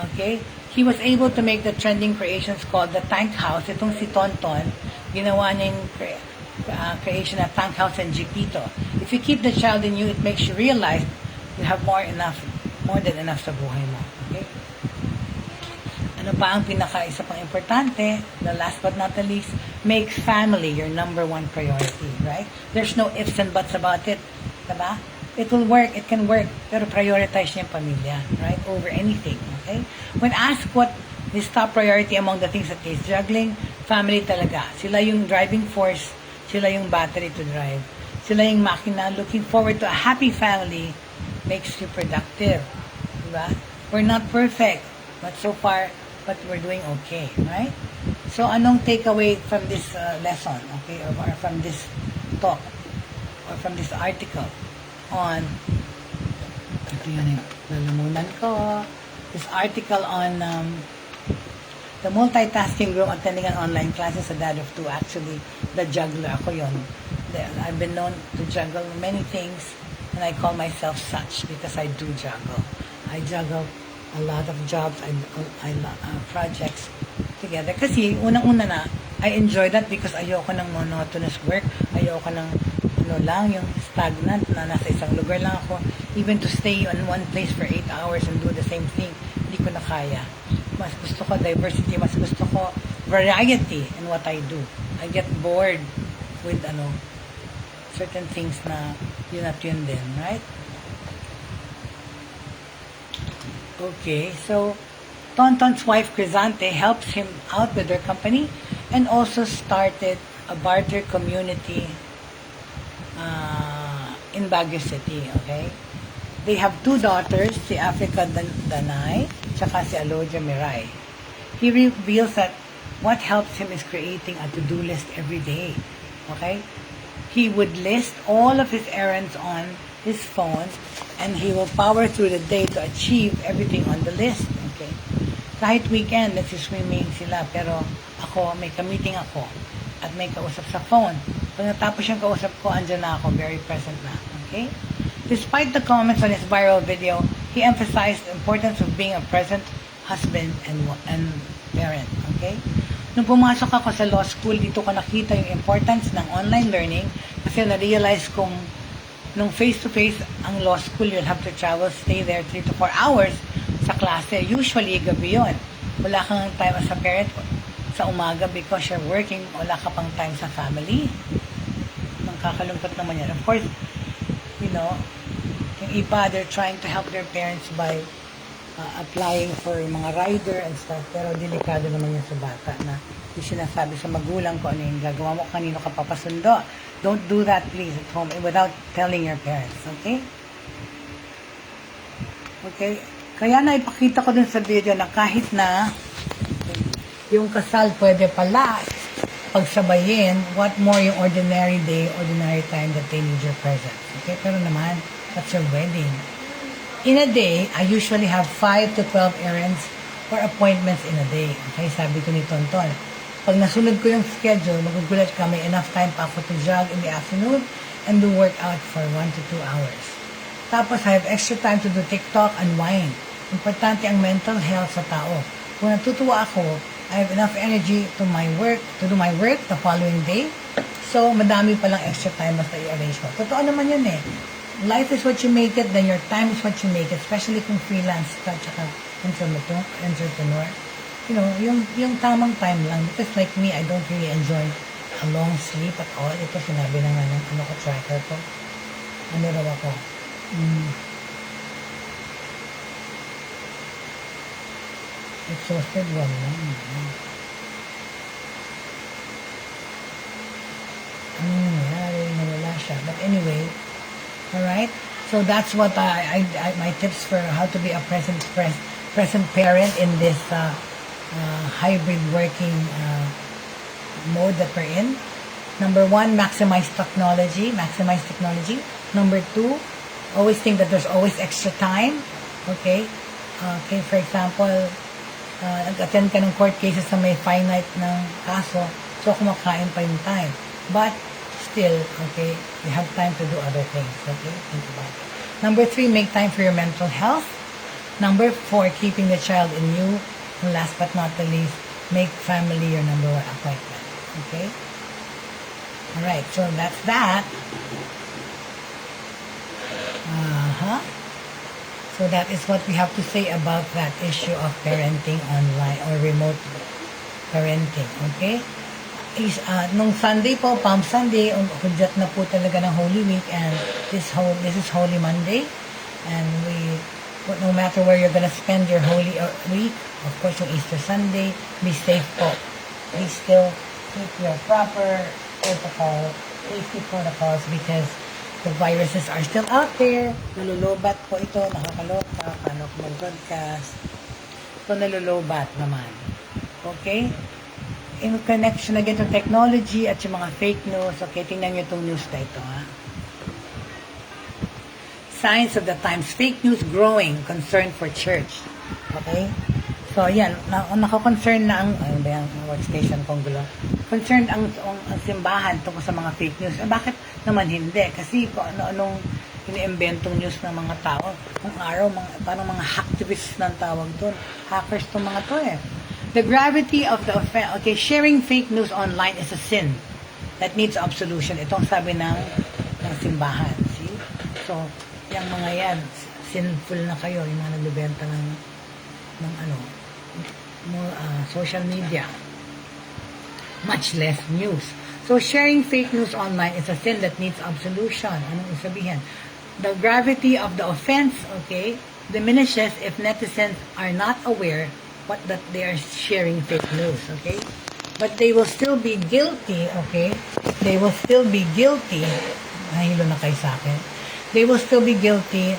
Okay? He was able to make the trending creations called the Tank House. Itong si Tonton, ginawa niya yung creation of Tank House and Jeepito. If you keep the child in you, it makes you realize you have more than enough sa buhay mo. Okay? Ano pa ang isa pang importante, the last but not the least, make family your number one priority, right? There's no ifs and buts about it. Diba? It will work, it can work, pero prioritize niya yung pamilya, right? Over anything, okay? When asked what his top priority among the things that he's juggling, family talaga. Sila yung driving force, sila yung battery to drive. Sila yung makina. Looking forward to a happy family makes you productive. Diba? We're not perfect, but so far, but we're doing okay, right? So, anong takeaway from this lesson, okay? Or from this talk, or from this article on, ito yun lalamunan ko, this article on the multitasking group attending an online classes, a dad of two. Actually, the juggler, ako yun. I've been known to juggle many things, and I call myself such because I do juggle. I juggle a lot of jobs, projects together. Kasi, unang-una na, I enjoy that because ayoko ng monotonous work. Ayoko ng yung stagnant na nasa isang lugar lang ako. Even to stay on one place for 8 hours and do the same thing, hindi ko na kaya. Mas gusto ko diversity, mas gusto ko variety in what I do. I get bored with certain things na yun at yun din, right? Okay, so Tonton's wife Crisante helps him out with their company and also started a barter community in Baguio City, okay? They have 2 daughters, si Africa Danay, tsaka si Alodia Mirai. He reveals that what helps him is creating a to-do list every day, okay? He would list all of his errands on his phone and he will power through the day to achieve everything on the list, okay? Kahit weekend, nagsiswimming sila, pero ako, may ka-meeting ako at may kausap sa phone. Pag natapos yung kausap ko, andyan na ako, very present na. Okay? Despite the comments on his viral video, he emphasized the importance of being a present husband and parent. Okay? Nung pumasok ako sa law school, dito ko nakita yung importance ng online learning kasi na-realize kong nung face-to-face ang law school, you'll have to travel, stay there 3 to 4 hours sa klase. Usually, gabi yun. Wala kang time as a parent sa umaga because you're working, wala ka pang time sa family. Nangkakalungkot naman yan. Of course, yung iba, they're trying to help their parents by applying for mga rider and stuff, pero delikado naman yan sa bata na yung sinasabi sa magulang ko ano yung gagawa mo, kanino ka papasundo. Don't do that please at home without telling your parents, okay? Okay? Kaya na ipakita ko dun sa video na kahit na yung kasal pwede pala pagsabayin, what more yung ordinary day, ordinary time that they need your presence. Okay? Pero naman, that's your wedding. In a day, I usually have 5 to 12 errands or appointments in a day. Okay, sabi ko ni Tonton. Pag nasunod ko yung schedule, magugulat ka, may enough time pa ako to jog in the afternoon and do workout for 1 to 2 hours. Tapos, I have extra time to do TikTok and wine. Importante ang mental health sa tao. Kung natutuwa ako, I have enough energy to do my work the following day. So, madami palang extra time basta i-arrange ko. Totoo naman yun eh. Life is what you make it, then your time is what you make it. Especially kung freelance ka, tsaka entrepreneur. You know, yung tamang time lang. Because like me, I don't really enjoy a long sleep at all. Ito sinabi na nga ng tracker ko. Ano raw ako? Exhausted one lang. Ano nangyari? Nawala siya. But anyway, alright? So that's what my tips for how to be a present parent in this hybrid working mode that we're in. Number 1, maximize technology. Number 2, always think that there's always extra time. Okay? Okay, for example, attend ka ng court cases na may finite ng kaso, so kumakain pa yung time. But, still, okay, you have time to do other things. Okay? Think about it. Number 3, make time for your mental health. Number 4, keeping the child in you. And last but not the least, make family your number 1 appointment. Okay? Alright, so that's that. So that is what we have to say about that issue of parenting online or remote parenting. Okay? Nung Sunday po, Palm Sunday, hudyat na po talaga ng Holy Week, and this is Holy Monday. And no matter where you're gonna spend your Holy Week, of course, yung Easter Sunday, be safe po. Please still keep your proper safety protocols because the viruses are still out there. Nalulubat po ito, nakakaloka, paano ko mag-broadcast. Ito nalulubat naman. Okay? In connection again to technology at yung mga fake news. Okay, tingnan nyo itong news na ito, ha? Signs of the times, fake news growing, concern for church. Okay? So, yan, nako-concern na ang workstation kong gulo. Concerned ang simbahan tungkol sa mga fake news. Bakit naman hindi? Kasi kung ano-anong iniimbentong news ng mga tao. Kung araw, parang mga hacktivists ng tawag doon. Hackers itong mga to eh. The gravity of the offense, okay, sharing fake news online is a sin that needs absolution. Itong sabi ng simbahan. See? So, yung mga yan, sinful na kayo, yung mga nagbibenta ng social media. Much less news. So, sharing fake news online is a sin that needs absolution. Anong sabihin? The gravity of the offense, okay, diminishes if netizens are not aware that they are sharing fake news, okay? But they will still be guilty, okay? They will still be guilty. Nahilo na kayo sa akin. They will still be guilty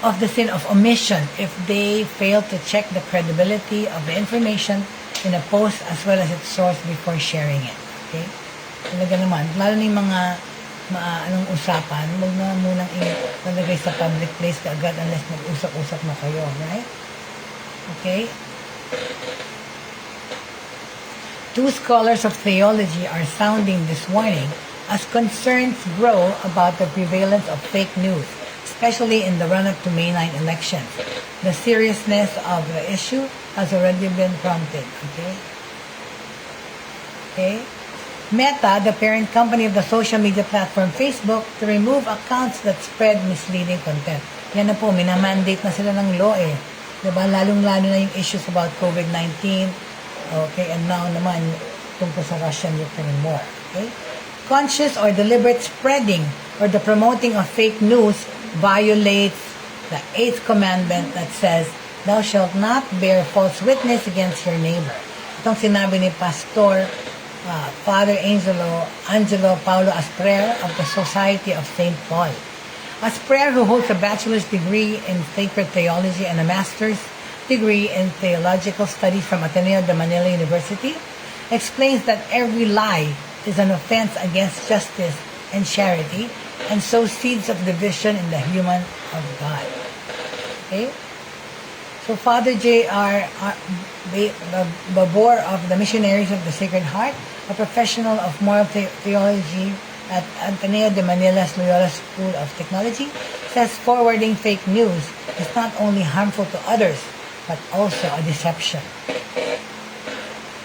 of the sin of omission if they fail to check the credibility of the information in a post as well as its source before sharing it. Okay? Talaga naman, lalo na yung mga anong usapan, huwag na munang nalagay sa public place kaagad unless mag-usap-usap na kayo, right? Okay? 2 scholars of theology are sounding this warning as concerns grow about the prevalence of fake news, especially in the run-up to May 9 elections. The seriousness of the issue has already been prompted. Okay? Okay? Meta, the parent company of the social media platform Facebook, to remove accounts that spread misleading content. Yan na po, minamandate na sila ng law eh. Diba? Lalong-lalo na yung issues about COVID-19. Okay? And now naman, tungkol sa Russian-Ukraine war. Okay? Conscious or deliberate spreading or the promoting of fake news violates the 8th commandment that says, "Thou shalt not bear false witness against your neighbor." Itong sinabi ni Pastor Father Angelo Paulo Asprey of the Society of St. Paul. Asprey, who holds a bachelor's degree in sacred theology and a master's degree in theological studies from Ateneo de Manila University, explains that every lie is an offense against justice and charity, and sows seeds of division in the human of God. Okay? So Father J.R. Babor of the Missionaries of the Sacred Heart, a professional of moral theology at Ateneo de Manila's Loyola School of Technology, says forwarding fake news is not only harmful to others, but also a deception.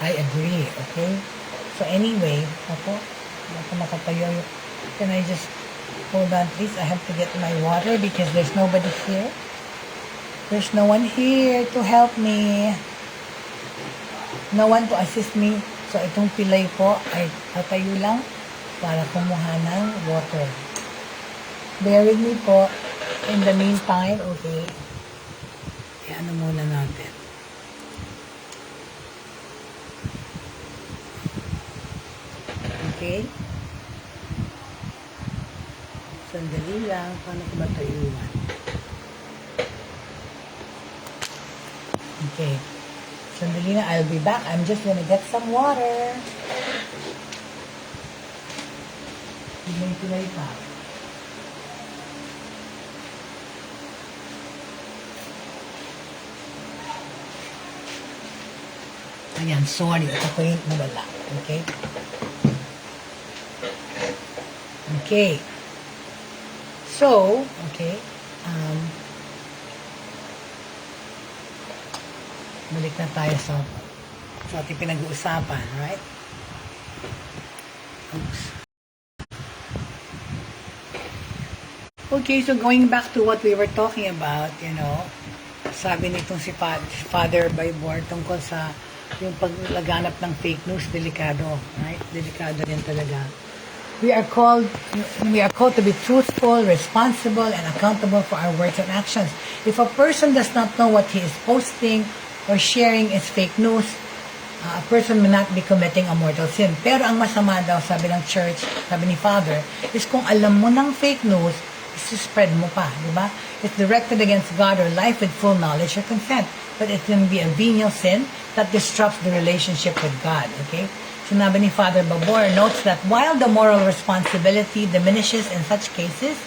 I agree, okay? So anyway, can I just hold on please? I have to get my water because there's nobody here. There's no one here to help me. No one to assist me. So itong pilay po ay tatayo lang para kumuha ng water. Bear with me po. In the meantime, okay. Ano muna natin. Okay. Sandali lang. Paano ko ba ito iwan? Okay. Sandali na. I'll be back. I'm just gonna get some water. Pilay pa. Ayan, sorry. Ito ko yung nawala. Okay? Okay. So, okay. Balik na tayo sa ating pinag-uusapan, right? Oops. Okay, so going back to what we were talking about, sabi nitong si Father Baybor tungkol sa yung paglaganap ng fake news, delikado, right? Delikado din talaga. We are called to be truthful, responsible, and accountable for our words and actions. If a person does not know what he is posting or sharing is fake news, a person may not be committing a mortal sin. Pero ang masama daw, sabi ng church, sabi ni Father, is kung alam mo ng fake news, spread mo pa, di ba? It's directed against God or life with full knowledge or consent. But it can be a venial sin that disrupts the relationship with God, okay? Sinabi ni Father Babor notes that while the moral responsibility diminishes in such cases,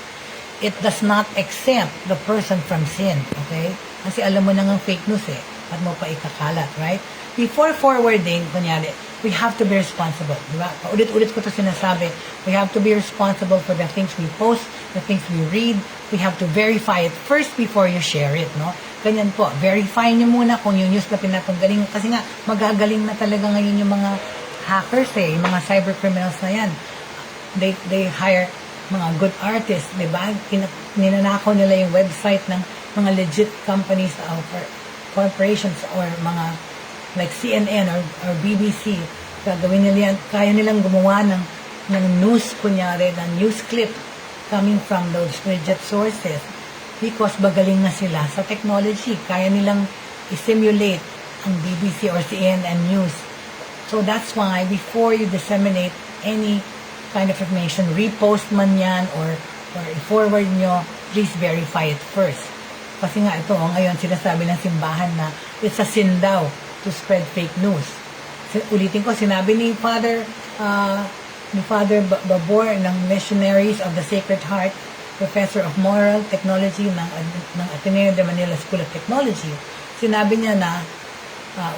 it does not exempt the person from sin, okay? Kasi alam mo na ng fake news at mo pa ikakalat, right? Before forwarding, kunyari, we have to be responsible, di ba? Ulit-ulit ko ito sinasabi, we have to be responsible for the things we post, the things we read. We have to verify it first before you share it, no? Ganyan po, verify nyo muna kung yung news na pinapagaling, kasi nga, magagaling na talaga ngayon yung mga hackers yung mga cyber criminals na yan. They hire mga good artists, di ba? Ninanakaw nila yung website ng mga legit companies or corporations or mga like CNN or BBC. Gagawin nila yan, kaya nilang gumawa ng news, kunyari, ng news clip coming from those legit sources because bagaling na sila sa technology. Kaya nilang i-simulate ang BBC or CNN news. So that's why before you disseminate any kind of information, repost man yan or i-forward nyo, please verify it first. Kasi nga ito, ngayon sinasabi ng simbahan na it's a sin daw to spread fake news. Ulitin ko, sinabi ni Father Babor ng Missionaries of the Sacred Heart, Professor of Moral Technology ng Ateneo de Manila School of Technology, sinabi niya na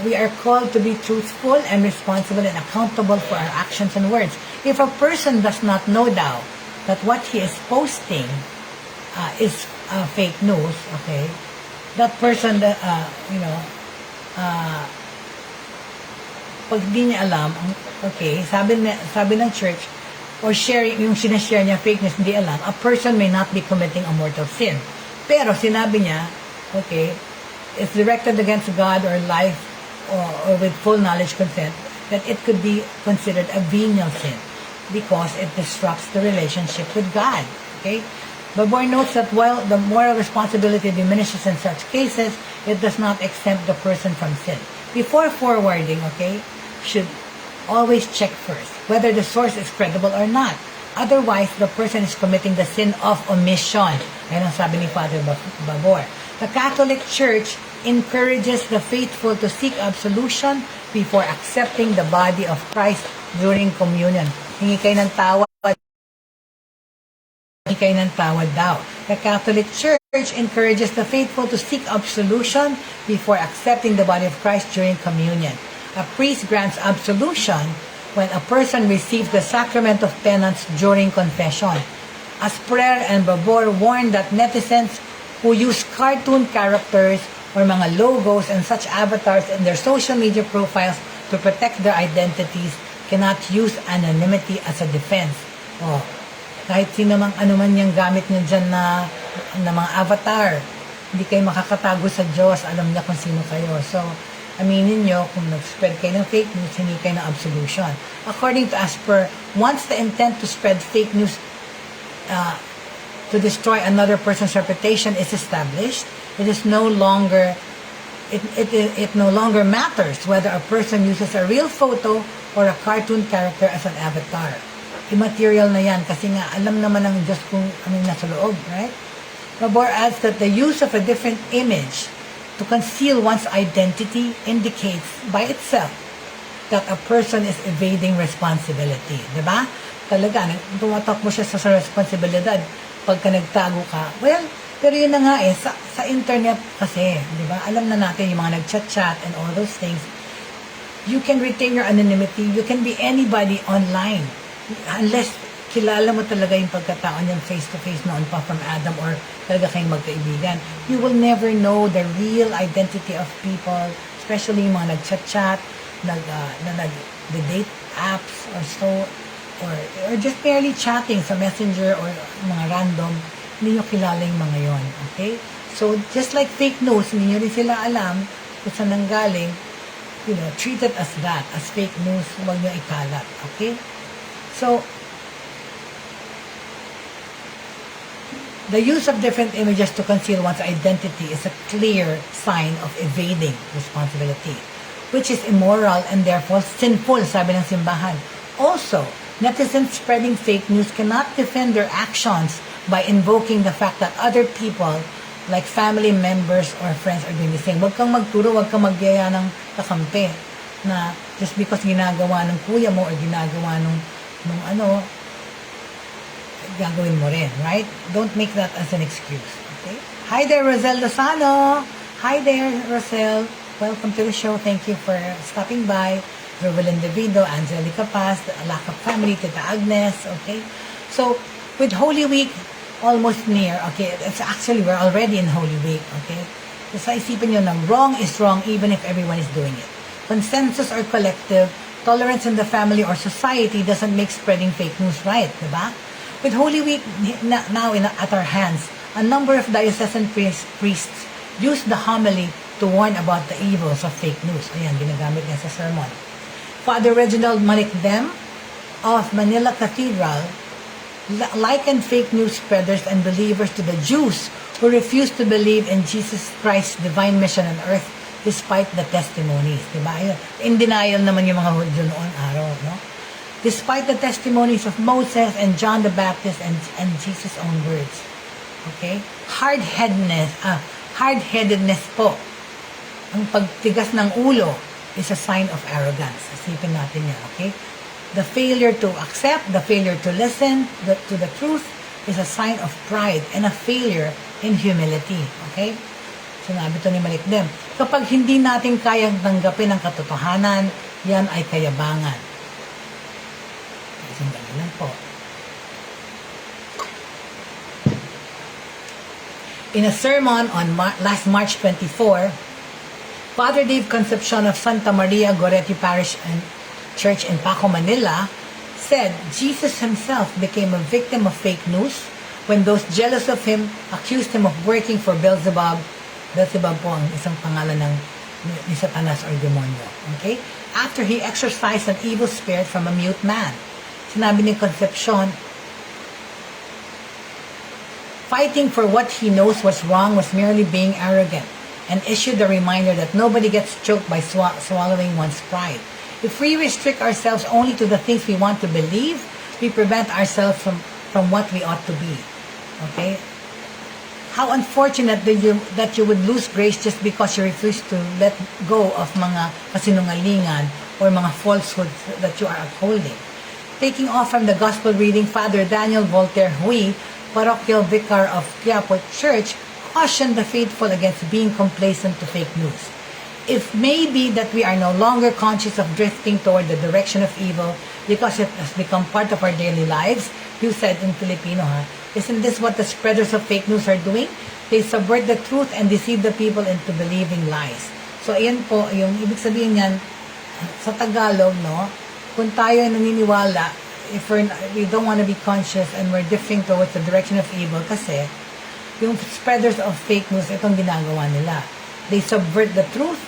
we are called to be truthful and responsible and accountable for our actions and words. If a person does not know now that what he is posting is fake news, okay, that person, pag di niya alam, okay, sabi ng church, or sharing, yung sinashare niya fake news, hindi alam, a person may not be committing a mortal sin. Pero sinabi niya, okay, it's directed against God or life or with full knowledge consent, that it could be considered a venial sin because it disrupts the relationship with God. Okay? Babor notes that while the moral responsibility diminishes in such cases, it does not exempt the person from sin. Before forwarding, okay, should always check first whether the source is credible or not. Otherwise, the person is committing the sin of omission. Ayan ang sabi ni Father Babor. The Catholic Church encourages the faithful to seek absolution before accepting the body of Christ during communion. Hingi kayo ng tawad daw. The Catholic Church encourages the faithful to seek absolution before accepting the body of Christ during communion. A priest grants absolution when a person receives the sacrament of penance during confession. As Prayer and Babor warn that netizens who use cartoon characters or mga logos and such avatars in their social media profiles to protect their identities cannot use anonymity as a defense. Oh, kahit sino mang ano man yung gamit nyo dyan na mga avatar, hindi kayo makakatago sa Diyos, alam niya kung sino kayo. So, aminin nyo kung nag-spread kayo ng fake news, hindi kayo ng absolution. According to Asper, once the intent to spread fake news to destroy another person's reputation is established, it is no longer it no longer matters whether a person uses a real photo or a cartoon character as an avatar. Immaterial na yan kasi nga alam naman ng Diyos kung ano nasa loob, right? Babor adds that the use of a different image to conceal one's identity indicates by itself that a person is evading responsibility. Diba? Talaga, tumatak mo siya sa responsibilidad pagka nagtago ka. Well, pero yun na nga sa internet kasi, di ba? Alam na natin yung mga nag-chat-chat and all those things. You can retain your anonymity. You can be anybody online. Unless kilala mo talaga yung pagkatao niyan face-to-face noon pa from Adam or talaga kayong magkaibigan. You will never know the real identity of people, especially yung mga nag-chat-chat, nag-date apps or so, or just barely chatting sa messenger or mga random. Hindi nyo kilala yung mga yon, okay? So, just like fake news, hindi nyo rin sila alam kung saan nanggaling, treat it as that, as fake news, huwag nyo ikalat, okay? So, the use of different images to conceal one's identity is a clear sign of evading responsibility, which is immoral and therefore sinful, sabi ng simbahan. Also, netizens spreading fake news cannot defend their actions by invoking the fact that other people, like family members or friends, are doing the same. Huwag kang magturo, huwag kang magyaya ng kakampi na just because ginagawa ng kuya mo or ginagawa nung gagawin mo rin, right? Don't make that as an excuse, okay? Hi there, Rosel Lozano. Hi there, Rosel. Welcome to the show. Thank you for stopping by. Rovelyn Devido, Angelica Paz, the Alacap family, Tita Agnes, okay? So, with Holy Week almost near, okay, it's actually, we're already in Holy Week, okay? So, isipin nyo na wrong is wrong even if everyone is doing it. Consensus or collective, tolerance in the family or society doesn't make spreading fake news right, diba? With Holy Week now at our hands, a number of diocesan priests use the homily to warn about the evils of fake news. Ayan, ginagamit niya sa sermon. Father Reginald Manikdem of Manila Cathedral likened fake news spreaders and believers to the Jews who refused to believe in Jesus Christ's divine mission on earth despite the testimonies. Diba? In denial naman yung mga Hudyo noon araw, no? Despite the testimonies of Moses and John the Baptist and Jesus' own words. Okay? Hard-headedness po. Ang pagtigas ng ulo is a sign of arrogance. Isipin natin yan, okay? The failure to accept, the failure to listen to the truth is a sign of pride and a failure in humility. Okay? Sinabi to ni Malikdem. Kapag hindi natin kayang tanggapin ang katotohanan, yan ay kayabangan. Sandali lang po. In a sermon on last March 24, Father Dave Concepcion of Santa Maria Goretti Parish and Church in Paco, Manila, said Jesus himself became a victim of fake news when those jealous of him accused him of working for Beelzebub. Beelzebub po ang isang pangalan ni Satanas or demonyo. Okay? After he exorcised an evil spirit from a mute man. Sinabi ni Concepcion, fighting for what he knows was wrong was merely being arrogant, and issued a reminder that nobody gets choked by swallowing one's pride. If we restrict ourselves only to the things we want to believe, we prevent ourselves from what we ought to be. Okay? How unfortunate that you would lose grace just because you refuse to let go of mga kasinungalingan or mga falsehoods that you are upholding. Taking off from the gospel reading, Father Daniel Voltaire Hui parochial vicar of Quiapo Church, cautioned the faithful against being complacent to fake news. It may be that we are no longer conscious of drifting toward the direction of evil because it has become part of our daily lives. You said in Filipino, ha? Isn't this what the spreaders of fake news are doing? They subvert the truth and deceive the people into believing lies. So, ayan po, yung ibig sabihin niyan, sa Tagalog, no? Kung tayo ay naniniwala, if we don't want to be conscious and we're drifting towards the direction of evil, kasi yung spreaders of fake news, itong ginagawa nila. They subvert the truth,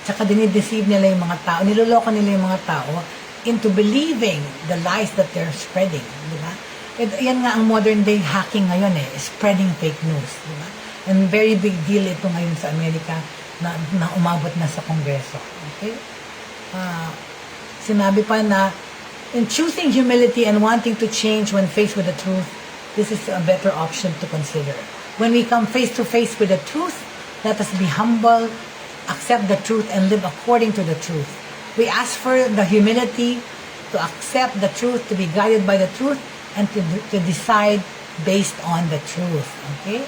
tsaka dinideceive nila yung mga tao, niloloko nila yung mga tao into believing the lies that they're spreading, di ba? Yan nga ang modern day hacking ngayon spreading fake news, di ba? And very big deal ito ngayon sa Amerika na umabot na sa Kongreso. Okay? Sinabi pa na, in choosing humility and wanting to change when faced with the truth, this is a better option to consider. When we come face to face with the truth, let us be humble, accept the truth, and live according to the truth. We ask for the humility to accept the truth, to be guided by the truth, and to decide based on the truth. Okay?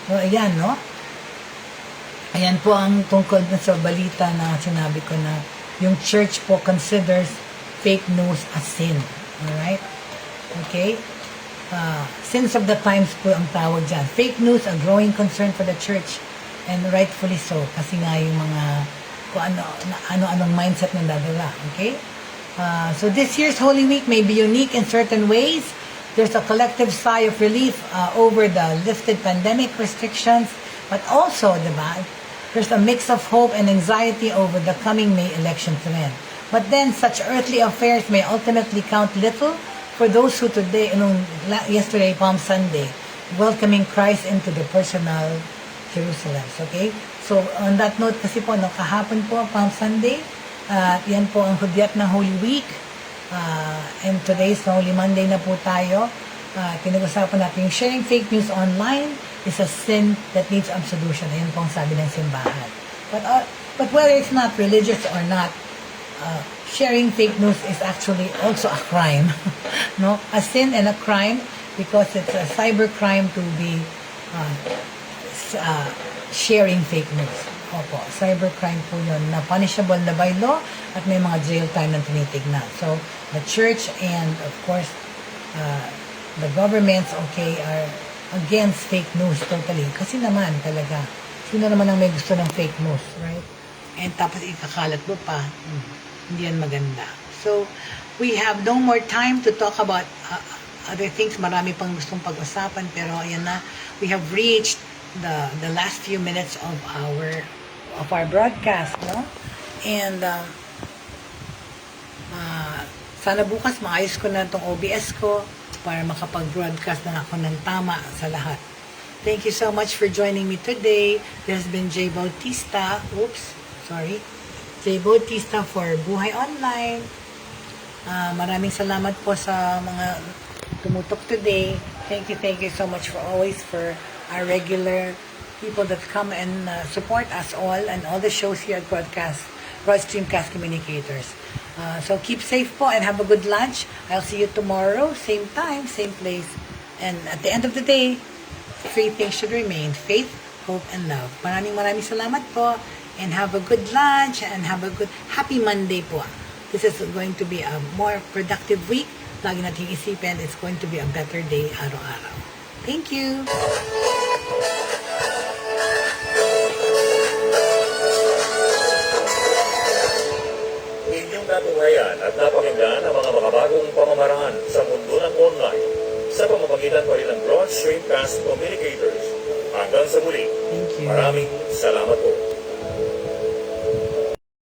So, ayan, no? Ayan po ang tungkol sa balita na sinabi ko na yung church po considers fake news as sin. Alright? Okay? Sins of the times po ang tawag dyan. Fake news, a growing concern for the church, and rightfully so, kasi nga yung mga kung ano-anong mindset na dadala. Okay? So this year's Holy Week may be unique in certain ways. There's a collective sigh of relief over the lifted pandemic restrictions, but also, diba, there's a mix of hope and anxiety over the coming May election trend. But then, such earthly affairs may ultimately count little for those who today, yesterday, Palm Sunday, welcoming Christ into the personal Jerusalem. Okay? So, on that note kasi po, kahapon po, Palm Sunday, yan po ang hudyat ng Holy Week. And today's Holy Monday na po tayo. Pinag-usapan natin yung sharing fake news online is a sin that needs absolution. Ayan po ang sabi ng simbahan. But whether it's not religious or not, sharing fake news is actually also a crime. No? A sin and a crime because it's a cyber crime to be sharing fake news. Opo, cybercrime po yun na punishable na by law at may mga jail time na tinitignan. So, the church and of course, the governments, okay, are against fake news totally. Kasi naman talaga, sino naman ang may gusto ng fake news, right? And tapos ikakalat mo pa, hindi yan maganda. So, we have no more time to talk about other things. Marami pang gustong pag-usapan, pero ayan na, we have reached the last few minutes of our broadcast, no? And sana bukas maayos ko na itong OBS ko para makapag-broadcast na ako ng tama sa lahat. Thank you so much for joining me today. This has been Jay Bautista. Jay Bautista for Buhay Online. Maraming salamat po sa mga tumutok today. Thank you so much for always for our regular people that come and support us all and all the shows here at Broad Stream Cast Communicators. So keep safe po and have a good lunch. I'll see you tomorrow, same time, same place. And at the end of the day, three things should remain: faith, hope, and love. Maraming salamat po and have a good lunch and have a good happy Monday po. This is going to be a more productive week. Lagi natin isipin, it's going to be a better day araw-araw. Thank you! Inyong natunghayan at napakinggan ang mga makabagong pamamaraan sa mundo ng online sa pamamagitan pa rin ng Broad Stream Cast Communicators. Hanggang sa muli, maraming salamat po.